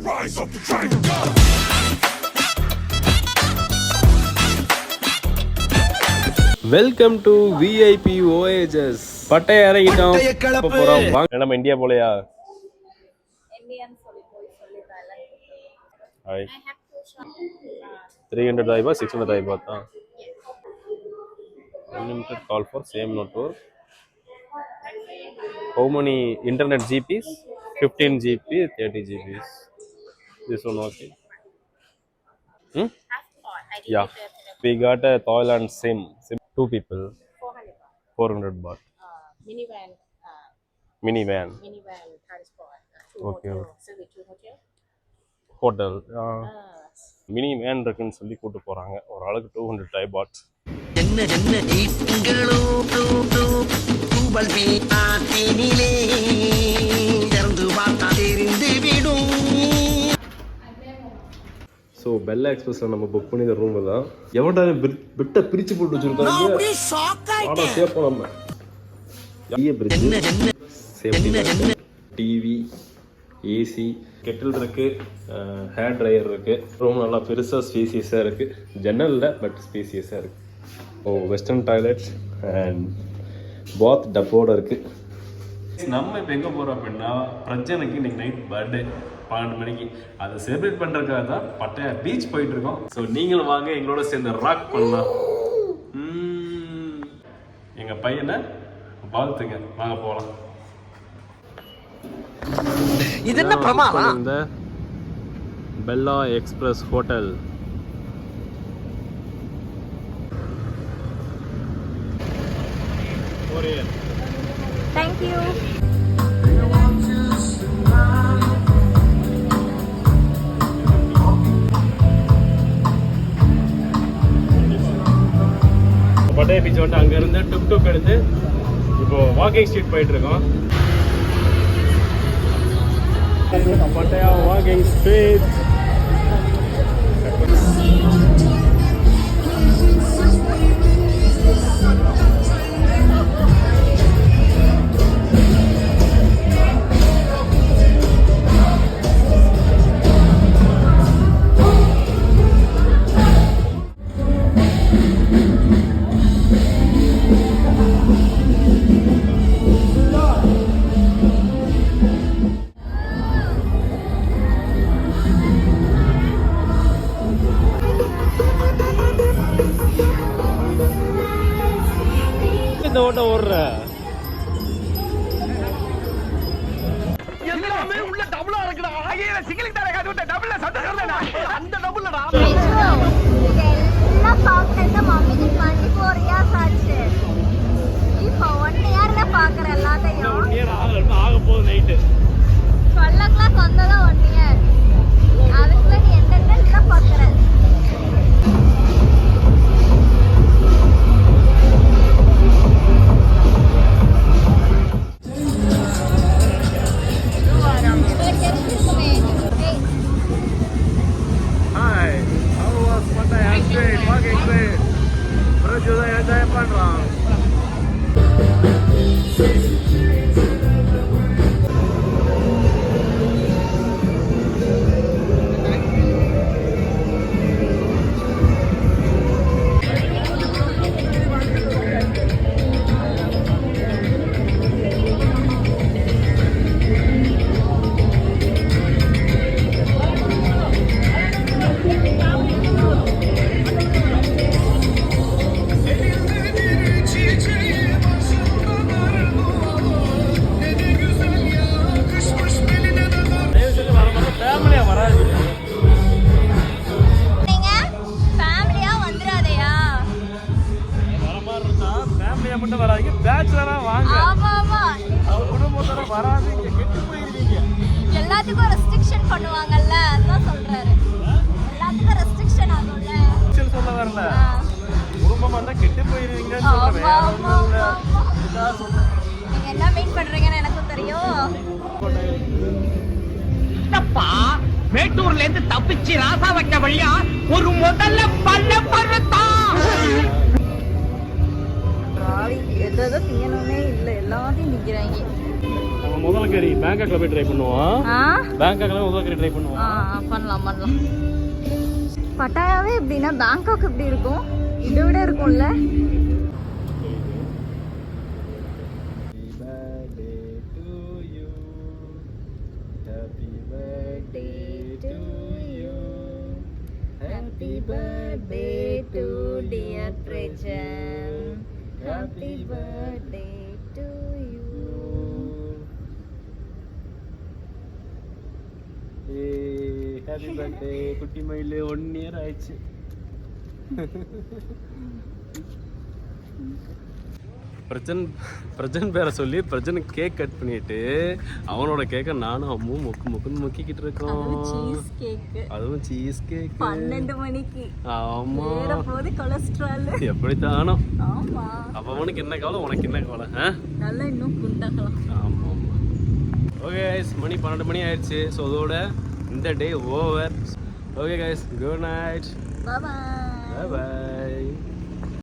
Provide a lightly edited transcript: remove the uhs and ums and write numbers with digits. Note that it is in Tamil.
rise up to try to go. Welcome to VIP oasis. Pattaya இறங்கிட்டோம். போறோம் வாங்க. நம்ம இந்தியா போலையா? இந்தியன் சொல்லி ஹாய். 300 தாய்பா 600 தாய்பா தான். Unlimited call for same network. How many internet GPs? 15 GB, 30 GBs. This one okay? Yeah. We got a Thailand SIM. 2 people. 400 baht. Minivan. Minivan Transport. Okay. Service to hotel. Hotel. Mini van இருக்குன்னு சொல்லி கூட்டு போறாங்க. ஒரு ஆளுக்கு 200 Thai baht. என்ன என்ன ஈட்டுங்களோ தூபல் பீனிலே இறந்து பார்த்தா தெரிந்து விடும். ஸோ பெல்லா எக்ஸ்பிரஸ்ல நம்ம புக் பண்ணி இந்த ரூம் தான். எவன்டா பிட்டை பிரிச்சு போட்டு வச்சிருக்காங்க. ஆனா சேஃபா நம்ம சேஃப்டி டிவி ஏசி கெட்டில் இருக்கு, ஹேர் ட்ரையர் இருக்கு. ரூம் நல்லா பெருசா ஸ்பேசியஸா இருக்கு. ஜன்னல்ல பட் ஸ்பேசியஸா இருக்கு. வெஸ்டர்ன் டாய்லெட்ஸ் அண்ட் பாத் டப்போட இருக்கு. நம்ம இப்போ எங்கே போகிறோம் அப்படின்னா, பிரச்சனைக்கு இன்னைக்கு நைட் பர்த்டே 12 மணிக்கு. அதை செலிப்ரேட் பண்ணுறதுக்காக தான் பட்டையா பீச் போயிட்டு இருக்கோம். ஸோ நீங்களும் வாங்க எங்களோட சேர்ந்து ராக் பண்ணலாம். எங்கள் பையனை வாழ்த்துங்க, வாங்க போகலாம். இது என்ன பிரமாதம்? இந்த Bella Express hotel. Thank you. Pattaya beach வந்து அங்கேருந்து டுக் எடுத்து இப்போ வாக்கிங் ஸ்ட்ரீட் போயிட்டு இருக்கோம். Pattaya walking street. இந்த ஓட்டம் ஓடுற எல்லாமே உள்ள டபுளா இருக்குடா. ஆகையில சிங்கிளுக்கு தர காது விட்ட டபுள்ல சத்தறடா. அந்த டபுள்லடா. எல்லாம் சாப்பிட்டு மம்மிக்கு 24 இயர்ஸ் ஆச்சு. இப்போ 1 இயர்ல பாக்குற எல்லாத்தையும் 1 இயர் ஆக போகுது. நைட்டு 12 o'clock வந்ததான் 1 இயர். அதுக்குள்ள நீ என்னென்ன பாக்குற? Hi, how was Pattaya Street walking street? பிரஜுதா என்ஜாய் பண்றான். எல்லாத்துக்கும் ரெஸ்ட்ரிக்ஷன் பண்ணுவாங்கல்ல, அதான் சொல்றாரு. எல்லாத்துக்கும் ரெஸ்ட்ரிக்ஷன் ஆகும்ல. சொல்ல வரல, குடும்பமா இருந்தா கெட்டு போயிருவீங்கன்னு சொல்றேன். நீங்க என்ன மீன் பண்றீங்கன்னு எனக்கும் தெரியும். அப்பா மேட்டூர்ல இருந்து தப்பிச்சு ராசா வைக்க வழியா ஒரு முதல்ல பல்ல பருத்தான். எதாவது திங்கணும்னே இல்லை, எல்லாத்தையும் திங்கிறாங்க. நம்ம முதல்ல கறி பேங்காக்ல போய் ட்ரை பண்ணுவோம். பேங்காக்ல முதல்ல கறி ட்ரை பண்ணுவோம். பண்ணலாம். பட்டாயாவே எப்படின்னா பேங்காக் எப்படி இருக்கும், இதை விட இருக்கும்ல. Happy birthday to dear Prejan. Happy birthday to you. Hey, happy birthday குட்டி மயிலே 1 year ஆயிடுச்சு. பிரஜன் பேரை சொல்லி பிரஜனுக்கு கேக் கட் பண்ணிட்டு அவனோட கேக்கை நானும் அம்மும் முக்குன்னு முக்கிக்கிட்டு இருக்கோம். அதுவும் சீஸ் கேக் 12 மணிக்கு. ஆமா போது கொலஸ்ட்ரால் எப்படித்தானோ. ஆமா அப்ப அவனுக்கு என்ன கவலை உனக்கு என்ன கவலை? நல்லா இன்னும் குண்டாகலாம். ஆமா ஆமா. ஓகே கைஸ், மணி 12 மணி ஆயிடுச்சு. ஸோ அதோட இந்த day over. Okay guys, good night. Bye bye. Bye bye.